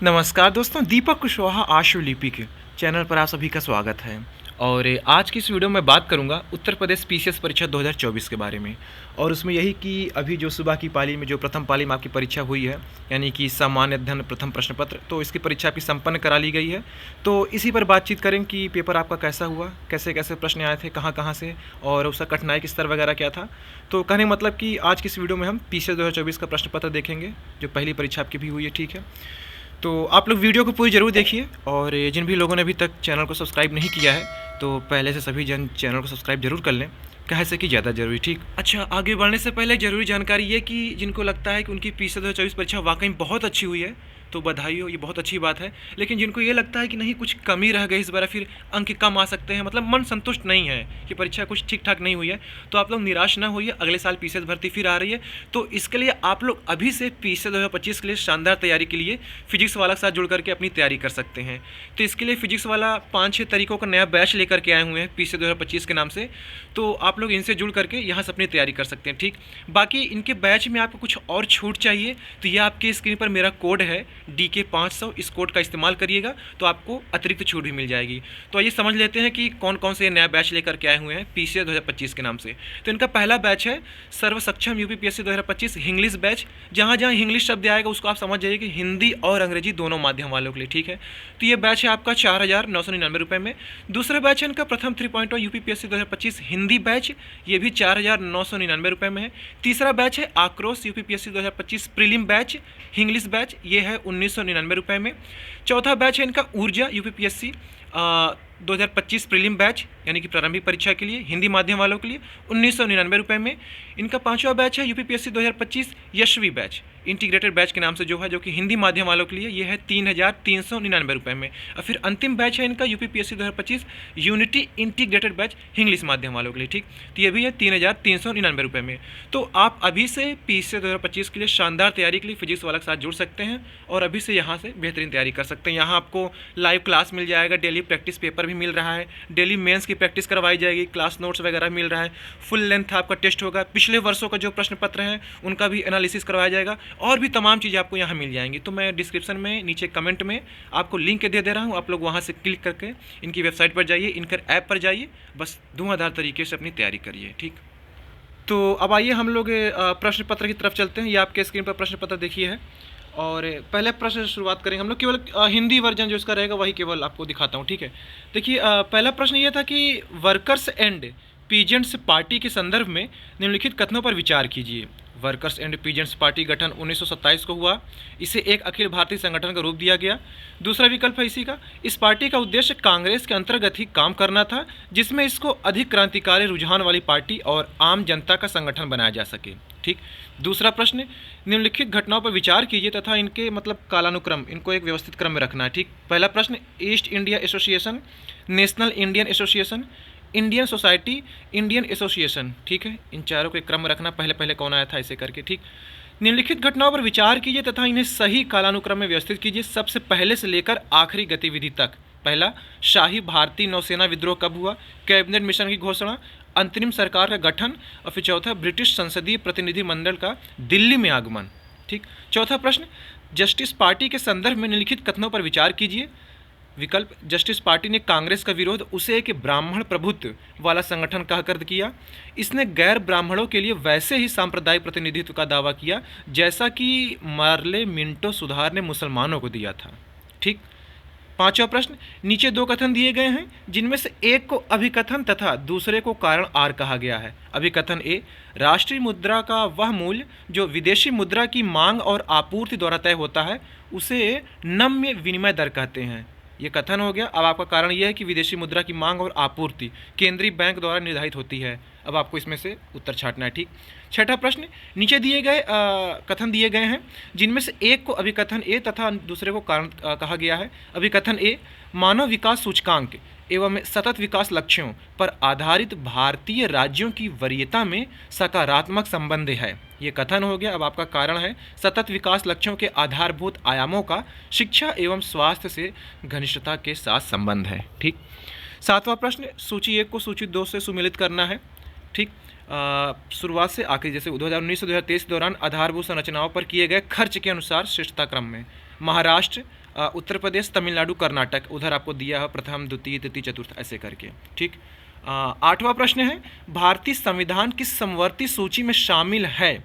नमस्कार दोस्तों, दीपक कुशवाहा आशुलिपिक चैनल पर आप सभी का स्वागत है। और आज की इस वीडियो में बात करूंगा उत्तर प्रदेश पीसीएस परीक्षा 2024 के बारे में। और उसमें यही कि अभी जो सुबह की पाली में जो प्रथम पाली में आपकी परीक्षा हुई है, यानी कि सामान्य अध्ययन प्रथम प्रश्न पत्र, तो इसकी परीक्षा आपकी संपन्न करा ली गई है। तो इसी पर बातचीत करें कि पेपर आपका कैसा हुआ, कैसे कैसे प्रश्न आए थे, कहाँ कहाँ से, और उसका कठिनाई स्तर वगैरह क्या था। तो कहने का मतलब कि आज की इस वीडियो में हम पीसीएस 2024 का प्रश्न पत्र देखेंगे, जो पहली परीक्षा आपकी भी हुई है। ठीक है, तो आप लोग वीडियो को पूरी ज़रूर देखिए। और जिन भी लोगों ने अभी तक चैनल को सब्सक्राइब नहीं किया है, तो पहले से सभी जन चैनल को सब्सक्राइब जरूर कर लें, कैसे कि ज़्यादा जरूरी। ठीक, अच्छा, आगे बढ़ने से पहले ज़रूरी जानकारी ये कि जिनको लगता है कि उनकी पीसीएस 2024 परीक्षा वाकई बहुत अच्छी हुई है, तो बधाई हो, ये बहुत अच्छी बात है। लेकिन जिनको ये लगता है कि नहीं, कुछ कमी रह गई इस बार, फिर अंक कम आ सकते हैं, मतलब मन संतुष्ट नहीं है कि परीक्षा कुछ ठीक ठाक नहीं हुई है, तो आप लोग निराश ना होइए। अगले साल पीसीएस भर्ती फिर आ रही है, तो इसके लिए आप लोग अभी से पीसीएस 2025 के लिए शानदार तैयारी के लिए फिजिक्स वाला के साथ जुड़ करके अपनी तैयारी कर सकते हैं। तो इसके लिए फिजिक्स वाला 5-6 तरीकों का नया बैच लेकर के आए हुए हैं पीसीएस 2025 के नाम से, तो आप लोग इनसे जुड़ करके यहाँ से अपनी तैयारी कर सकते हैं। ठीक, बाकी इनके बैच में आपको कुछ और छूट चाहिए तो ये आपके स्क्रीन पर मेरा कोड है DK500, इस कोड का इस्तेमाल करिएगा तो आपको अतिरिक्त छूट भी मिल जाएगी। तो आइए समझ लेते हैं कि कौन कौन से नया बैच लेकर के आए हुए हैं पीसीएस 2025 के नाम से। तो इनका पहला बैच है सर्व सक्षम यूपीपीएससी 2025 इंग्लिश बैच। जहाँ जहाँ इंग्लिश शब्द आएगा उसको आप समझ जाइए कि हिंदी और अंग्रेजी दोनों माध्यम वालों के लिए। ठीक है, तो ये बैच है आपका 4,999 रुपये में। दूसरा बैच है इनका प्रथम 3.0 यूपीपीएससी 2025 हिंदी बैच, ये भी 4,999 रुपये में है। तीसरा बैच है आक्रोश UPPSC 2025 prelim batch English batch, ये है 1,999 रुपये में। चौथा बैच है इनका ऊर्जा यूपीपीएससी 2025 प्रीलिम बैच, यानी कि प्रारंभिक परीक्षा के लिए हिंदी माध्यम वालों के लिए 1,999 रुपये में। इनका पांचवा बैच है UPPSC 2025 Yashvi batch integrated batch के नाम से, जो है जो कि हिंदी माध्यम वालों के लिए, ये है 3,399 रुपये में। और फिर अंतिम बैच है इनका UPPSC 2025 unity integrated batch English माध्यम वालों के लिए। ठीक, तो ये भी है 3,399 रुपये में। तो आप अभी से पीसीएस 2025 के लिए शानदार तैयारी के लिए फिजिक्स वाला के साथ जुड़ सकते हैं और अभी से यहाँ से बेहतरीन तैयारी कर सकते हैं। यहाँ आपको लाइव क्लास मिल जाएगा, डेली प्रैक्टिस पेपर भी मिल रहा है, डेली मेंस की प्रैक्टिस करवाई जाएगी, क्लास नोट्स वगैरह मिल रहा है, फुल लेंथ आपका टेस्ट होगा, पिछले वर्षों का जो प्रश्न पत्र हैं उनका भी एनालिसिस करवाया जाएगा, और भी तमाम चीज़ें आपको यहाँ मिल जाएंगी। तो मैं डिस्क्रिप्शन में नीचे कमेंट में आपको लिंक दे दे रहा हूँ, आप लोग वहाँ से क्लिक करके इनकी वेबसाइट पर जाइए, इनकर ऐप पर जाइए, बस धुआंधार तरीके से अपनी तैयारी करिए। ठीक, तो अब आइए हम लोग प्रश्न पत्र की तरफ चलते हैं। ये आपके स्क्रीन पर प्रश्न पत्र देखिए है, और पहले प्रश्न से शुरुआत करेंगे हम लोग। केवल हिंदी वर्जन जो इसका रहेगा वही केवल आपको दिखाता हूँ। ठीक है, देखिए पहला प्रश्न ये था कि वर्कर्स एंड पीजेंट्स पार्टी के संदर्भ में निम्नलिखित कथनों पर विचार कीजिए। वर्कर्स एंड पीजेंट्स पार्टी गठन 1927 को हुआ, इसे एक अखिल भारतीय संगठन का रूप दिया गया। दूसरा विकल्प है इसी का, इस पार्टी का उद्देश्य कांग्रेस के अंतर्गत ही काम करना था, जिसमें इसको अधिक क्रांतिकारी रुझान वाली पार्टी और आम जनता का संगठन बनाया जा सके। ठीक, दूसरा प्रश्न, निम्नलिखित घटनाओं पर विचार कीजिए तथा इनके मतलब कालानुक्रम, इनको एक व्यवस्थित क्रम में रखना है। ठीक, पहला प्रश्न, east India association, national Indian association, Indian society, Indian association. ठीक है, इन चारों को एक क्रम में रखना, पहले पहले कौन आया था ऐसे करके। ठीक, निम्नलिखित घटनाओं पर विचार कीजिए तथा इन्हें सही कालानुक्रम में व्यवस्थित कीजिए, सबसे पहले से लेकर आखिरी गतिविधि तक। पहला, शाही भारतीय नौसेना विद्रोह कब हुआ, कैबिनेट मिशन की घोषणा, अंतरिम सरकार का गठन, और फिर चौथा, ब्रिटिश संसदीय प्रतिनिधिमंडल का दिल्ली में आगमन। ठीक, चौथा प्रश्न, जस्टिस पार्टी के संदर्भ में निम्नलिखित कथनों पर विचार कीजिए। विकल्प, जस्टिस पार्टी ने कांग्रेस का विरोध उसे एक ब्राह्मण प्रभुत्व वाला संगठन कहकर किया, इसने गैर ब्राह्मणों के लिए वैसे ही सांप्रदायिक प्रतिनिधित्व का दावा किया जैसा कि मार्ले मिंटो सुधार ने मुसलमानों को दिया था। ठीक, पांचवा प्रश्न, नीचे दो कथन दिए गए हैं जिनमें से एक को अभिकथन तथा दूसरे को कारण आर कहा गया है। अभिकथन ए, राष्ट्रीय मुद्रा का वह मूल्य जो विदेशी मुद्रा की मांग और आपूर्ति द्वारा तय होता है उसे नम्य विनिमय दर कहते हैं। ये कथन हो गया। अब आपका कारण यह है कि विदेशी मुद्रा की मांग और आपूर्ति केंद्रीय बैंक द्वारा निर्धारित होती है। अब आपको इसमें से उत्तर छांटना है। ठीक, छठा प्रश्न, नीचे दिए गए कथन दिए गए हैं जिनमें से एक को अभिकथन ए तथा दूसरे को कारण कहा गया है। अभिकथन ए, मानव विकास सूचकांक एवं सतत विकास लक्ष्यों पर आधारित भारतीय राज्यों की वरीयता में सकारात्मक संबंध है। ये कथन हो गया। अब आपका कारण है, सतत विकास लक्ष्यों के आधारभूत आयामों का शिक्षा एवं स्वास्थ्य से घनिष्ठता के साथ संबंध है। ठीक, सातवां प्रश्न, सूची 1 को सूची 2 से सुमेलित करना है। ठीक, शुरुआत से आखिरी, जैसे 2019 से 2023 के दौरान आधारभूत संरचनाओं पर किए गए खर्च के अनुसार श्रेष्ठता क्रम में महाराष्ट्र, उत्तर प्रदेश, तमिलनाडु, कर्नाटक, उधर आपको दिया है प्रथम, द्वितीय, तृतीय, चतुर्थ ऐसे करके। ठीक। 8वां प्रश्न है, भारतीय संविधान किस समवर्ती सूची में शामिल है?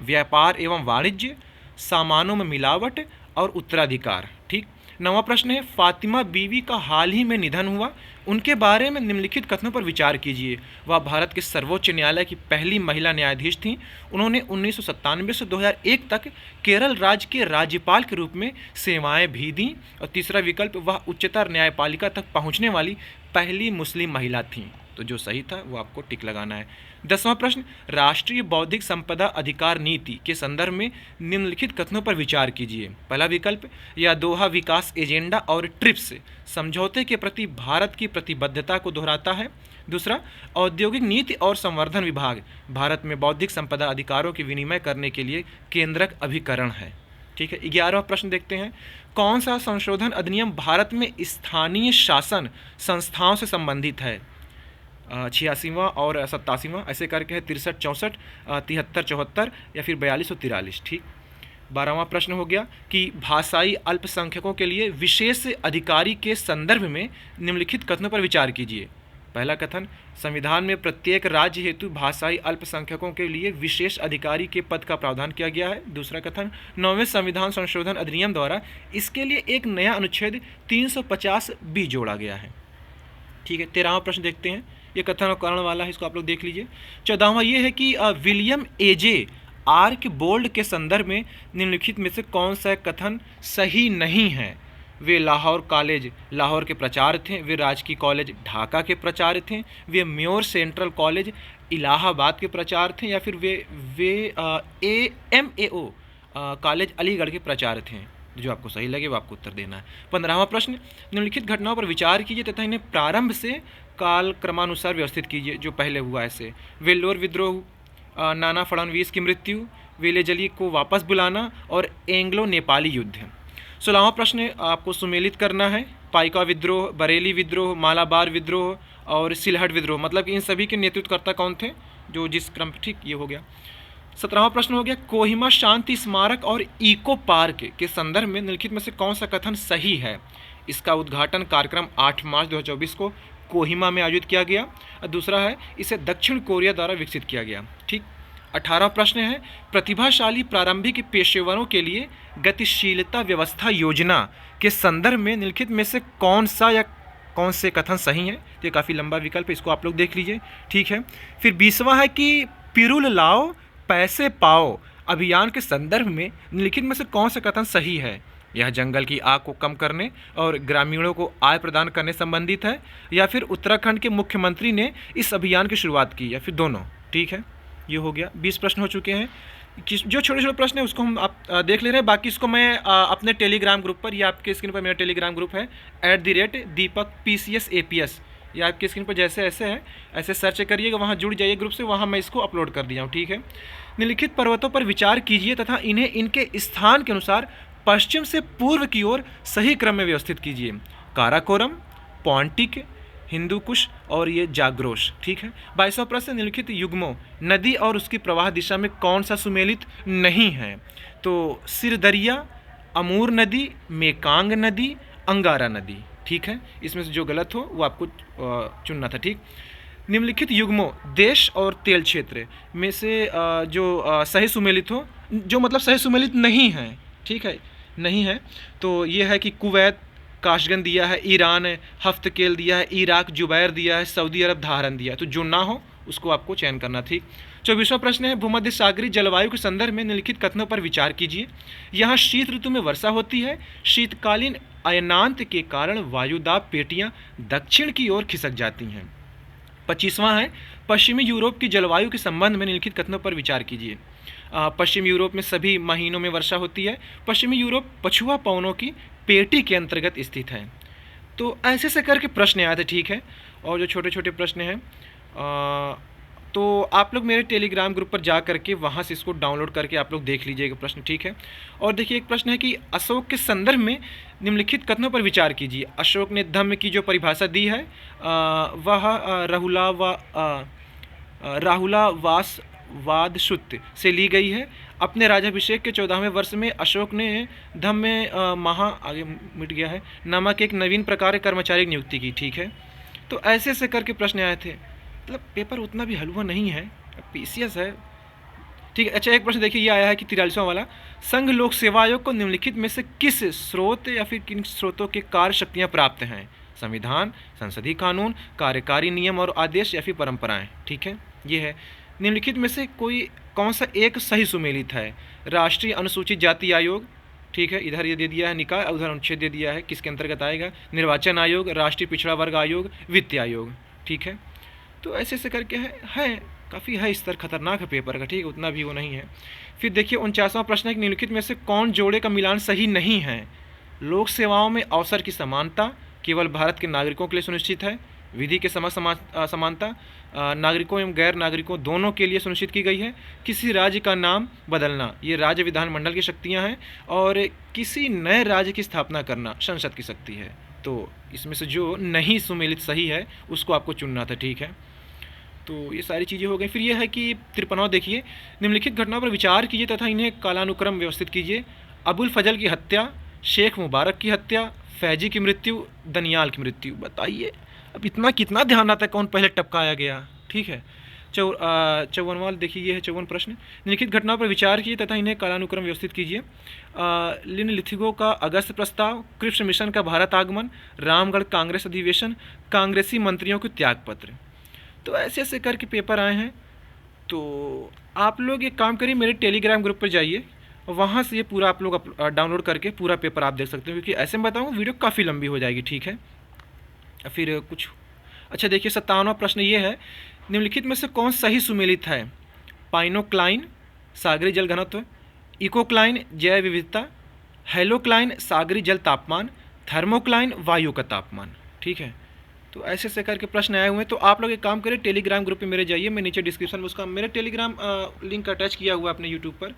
व्यापार एवं वाणिज्य, सामानों में मिलावट और उत्तराधिकार। ठीक। 9वां प्रश्न है, फातिमा बीवी का हाल ही में निधन हुआ, उनके बारे में निम्नलिखित कथनों पर विचार कीजिए। वह भारत के सर्वोच्च न्यायालय की पहली महिला न्यायाधीश थीं। उन्होंने 1997 से 2001 तक केरल राज्य के राज्यपाल के रूप में सेवाएं भी दीं। और तीसरा विकल्प, वह उच्चतर न्यायपालिका तक पहुंचने वाली पहली मुस्लिम महिला थीं। तो जो सही था वो आपको टिक लगाना है। 10वां प्रश्न, राष्ट्रीय बौद्धिक संपदा अधिकार नीति के संदर्भ में निम्नलिखित कथनों पर विचार कीजिए। पहला विकल्प, यह दोहा विकास एजेंडा और ट्रिप्स समझौते के प्रति भारत की प्रतिबद्धता को दोहराता है। दूसरा, औद्योगिक नीति और संवर्धन विभाग भारत में बौद्धिक संपदा अधिकारों के विनिमय करने के लिए केंद्रक अभिकरण है। ठीक है। 11वां प्रश्न देखते हैं, कौन सा संशोधन अधिनियम भारत में स्थानीय शासन संस्थाओं से संबंधित है? 86वां और 87वां ऐसे करके है, 63, 64, 73, 74 या फिर 42 और 43। ठीक। 12वां प्रश्न हो गया कि भाषाई अल्पसंख्यकों के लिए विशेष अधिकारी के संदर्भ में निम्नलिखित कथनों पर विचार कीजिए। पहला कथन, संविधान में प्रत्येक राज्य हेतु भाषाई अल्पसंख्यकों के लिए विशेष अधिकारी के पद का प्रावधान किया गया है। दूसरा कथन, 9वें संविधान संशोधन अधिनियम द्वारा इसके लिए एक नया अनुच्छेद 350 भी जोड़ा गया है। ठीक है। 13वां प्रश्न देखते हैं, ये कथन और कारण वाला है, इसको आप लोग देख लीजिए। 14वां ये है कि विलियम एजे आर्क बोल्ड के संदर्भ में निम्नलिखित में से कौन सा कथन सही नहीं है? वे लाहौर कॉलेज लाहौर के प्राचार्य थे, वे राजकीय कॉलेज ढाका के प्राचार्य थे, वे म्योर सेंट्रल कॉलेज इलाहाबाद के प्राचार्य थे, या फिर वे AMAO कॉलेज अलीगढ़ के प्राचार्य थे। जो आपको सही लगे वो आपको उत्तर देना है। 15वां प्रश्न, निम्नलिखित घटनाओं पर विचार कीजिए तथा इन्हें प्रारंभ से काल क्रमानुसार व्यवस्थित कीजिए जो पहले हुआ ऐसे। वेल्लोर विद्रोह, नाना फडणवीस की मृत्यु, वेलेजली को वापस बुलाना और एंग्लो नेपाली युद्ध। 16वां प्रश्न आपको सुमेलित करना है, पाइका विद्रोह, बरेली विद्रोह, मालाबार विद्रोह और सिलहट विद्रोह, मतलब कि इन सभी के नेतृत्वकर्ता कौन थे, जो जिस क्रम। ठीक, ये हो गया। 17वां प्रश्न हो गया, कोहिमा शांति स्मारक और इको पार्क के संदर्भ में निम्नलिखित में से कौन सा कथन सही है? इसका उद्घाटन कार्यक्रम 8 मार्च 2024 को कोहिमा में आयोजित किया गया। और दूसरा है, इसे दक्षिण कोरिया द्वारा विकसित किया गया। ठीक। 18वां प्रश्न है, प्रतिभाशाली प्रारंभिक पेशेवरों के लिए गतिशीलता व्यवस्था योजना के संदर्भ में निम्नलिखित में से कौन सा या कौन से कथन सही है? ये काफ़ी लंबा विकल्प है, इसको आप लोग देख लीजिए। ठीक है। फिर 20वां है कि पिरुल लाओ पैसे पाओ अभियान के संदर्भ में निम्नलिखित में से कौन सा कथन सही है? यह जंगल की आग को कम करने और ग्रामीणों को आय प्रदान करने संबंधित है, या फिर उत्तराखंड के मुख्यमंत्री ने इस अभियान की शुरुआत की, या फिर दोनों। ठीक है। ये हो गया। 20 प्रश्न हो चुके हैं। जो छोटे छोटे प्रश्न है उसको हम आप देख ले रहे हैं, बाकी इसको मैं अपने टेलीग्राम ग्रुप पर, या आपके स्क्रीन पर मेरा टेलीग्राम ग्रुप है @दीपक PCS APS, ये आपकी स्क्रीन पर जैसे ऐसे है ऐसे सर्च करिएगा, वहाँ जुड़ जाइए ग्रुप से, वहाँ मैं इसको अपलोड कर दिया हूँ। ठीक है। निम्नलिखित पर्वतों पर विचार कीजिए तथा इन्हें इनके स्थान के अनुसार पश्चिम से पूर्व की ओर सही क्रम में व्यवस्थित कीजिए। काराकोरम, पॉन्टिक, हिंदू कुश और ये जाग्रोश। ठीक है। 22वां प्रश्न, निम्नलिखित युग्मों नदी और उसकी प्रवाह दिशा में कौन सा सुमेलित नहीं है? तो सिरदरिया, अमूर नदी, मेकांग नदी, अंगारा नदी। ठीक है। इसमें से जो गलत हो वो आपको चुनना था। ठीक। निम्नलिखित युग्मों देश और तेल क्षेत्र में से जो सही सुमेलित हो, जो मतलब सही सुमेलित नहीं है। ठीक है, नहीं है तो ये है कि कुवैत काशगन दिया है, ईरान हफ्तकेल दिया है, इराक जुबैर दिया है, सऊदी अरब धारन दिया है, तो जो ना हो उसको आपको चयन करना। ठीक। 24वां प्रश्न है, भूमध्य सागरीय जलवायु के संदर्भ में निम्नलिखित कथनों पर विचार कीजिए। यहाँ शीत ऋतु में वर्षा होती है, शीतकालीन अयनांत के कारण वायुदाब पेटियाँ दक्षिण की ओर खिसक जाती हैं। 25वां है, पश्चिमी यूरोप की जलवायु के संबंध में निम्नलिखित कथनों पर विचार कीजिए। पश्चिम यूरोप में सभी महीनों में वर्षा होती है। पश्चिमी यूरोप पछुआ पवनों की पेटी के अंतर्गत स्थित है। तो ऐसे से करके प्रश्न आए थे। ठीक है। और जो छोटे छोटे प्रश्न हैं तो आप लोग मेरे टेलीग्राम ग्रुप पर जा करके वहाँ से इसको डाउनलोड करके आप लोग देख लीजिएगा प्रश्न। ठीक है। और देखिए एक प्रश्न है कि अशोक के संदर्भ में निम्नलिखित कथनों पर विचार कीजिए। अशोक ने धम्म की जो परिभाषा दी है वह राहुला वादशुत से ली गई है। अपने राज्याभिषेक के 14वें वर्ष में अशोक ने धम्म महा आगे मिट गया है नामक एक नवीन प्रकार के कर्मचारी की नियुक्ति की। ठीक है, तो ऐसे ऐसे करके प्रश्न आए थे, मतलब पेपर उतना भी हलवा नहीं है, पीसीएस है। ठीक है, अच्छा एक प्रश्न देखिए, ये आया है कि 43वां वाला, संघ लोक सेवा आयोग को निम्नलिखित में से किस स्रोत या फिर किन स्रोतों के कार्य शक्तियाँ प्राप्त हैं? संविधान, संसदीय कानून, कार्यकारी नियम और आदेश या फिर परंपराएं। ठीक है, ये है निम्नलिखित में से कोई कौन सा एक सही सुमेलित है? राष्ट्रीय अनुसूचित जाति आयोग, ठीक है, इधर ये दे दिया है निकाय, उधर अनुच्छेद दे दिया है, किसके अंतर्गत आएगा? निर्वाचन आयोग, राष्ट्रीय पिछड़ा वर्ग आयोग, वित्त आयोग। ठीक है, तो ऐसे ऐसे करके है काफ़ी है स्तर, खतरनाक है पेपर का। ठीक है, उतना भी वो नहीं है। फिर देखिए 49वां प्रश्न है कि निम्नलिखित में से कौन जोड़े का मिलान सही नहीं है? लोक सेवाओं में अवसर की समानता केवल भारत के नागरिकों के लिए सुनिश्चित है। विधि के समानता नागरिकों एवं गैर नागरिकों दोनों के लिए सुनिश्चित की गई है। किसी राज्य का नाम बदलना ये राज्य विधानमंडल की शक्तियां हैं, और किसी नए राज्य की स्थापना करना संसद की शक्ति है। तो इसमें से जो नहीं सुमेलित सही है उसको आपको चुनना था। ठीक है, तो ये सारी चीज़ें हो गई। फिर ये है कि 53वां देखिए, निम्नलिखित घटनाओं पर विचार कीजिए तथा इन्हें कालानुक्रम व्यवस्थित कीजिए। अबुल फजल की हत्या, शेख मुबारक की हत्या, फैजी की मृत्यु, दनियाल की मृत्यु। बताइए अब इतना कितना ध्यान आता है कौन पहले टपकाया गया। ठीक है, 54वां देखिए, ये है 54 प्रश्न, निम्नलिखित घटनाओं पर विचार कीजिए तथा इन्हें कालानुक्रम व्यवस्थित कीजिए। लिनलिथिगो का अगस्त प्रस्ताव, क्रिप्स मिशन का भारत आगमन, रामगढ़ कांग्रेस अधिवेशन, कांग्रेसी मंत्रियों के त्यागपत्र। तो ऐसे ऐसे करके पेपर आए हैं। तो आप लोग एक काम करिए, मेरे टेलीग्राम ग्रुप पर जाइए, वहाँ से ये पूरा आप लोग डाउनलोड करके पूरा पेपर आप देख सकते हो, क्योंकि ऐसे में बताऊँ वीडियो काफ़ी लंबी हो जाएगी। ठीक है, फिर कुछ अच्छा देखिए 57वां प्रश्न ये है, निम्नलिखित में से कौन सही सुमेलित है? पाइनोक्लाइन सागरी जल घनत्व, इकोक्लाइन जैव विविधता, हेलोक्लाइन सागरी जल तापमान, थर्मोक्लाइन वायु का तापमान। ठीक है, तो ऐसे ऐसे करके प्रश्न आए हुए हैं। तो आप लोग एक काम करें, टेलीग्राम ग्रुप पे मेरे जाइए, मैं नीचे डिस्क्रिप्शन में उसका मेरे टेलीग्राम लिंक अटैच किया हुआ है अपने यूट्यूब पर,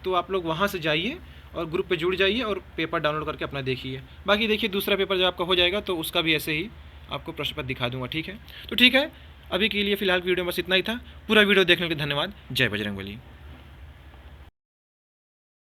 तो आप लोग वहाँ से जाइए और ग्रुप पे जुड़ जाइए और पेपर डाउनलोड करके अपना देखिए। बाकी देखिए दूसरा पेपर जब आपका हो जाएगा तो उसका भी ऐसे ही आपको प्रश्न पत्र दिखा दूंगा। ठीक है, तो ठीक है, अभी के लिए फ़िलहाल वीडियो में बस इतना ही था। पूरा वीडियो देखने के लिए धन्यवाद। जय बजरंगबली।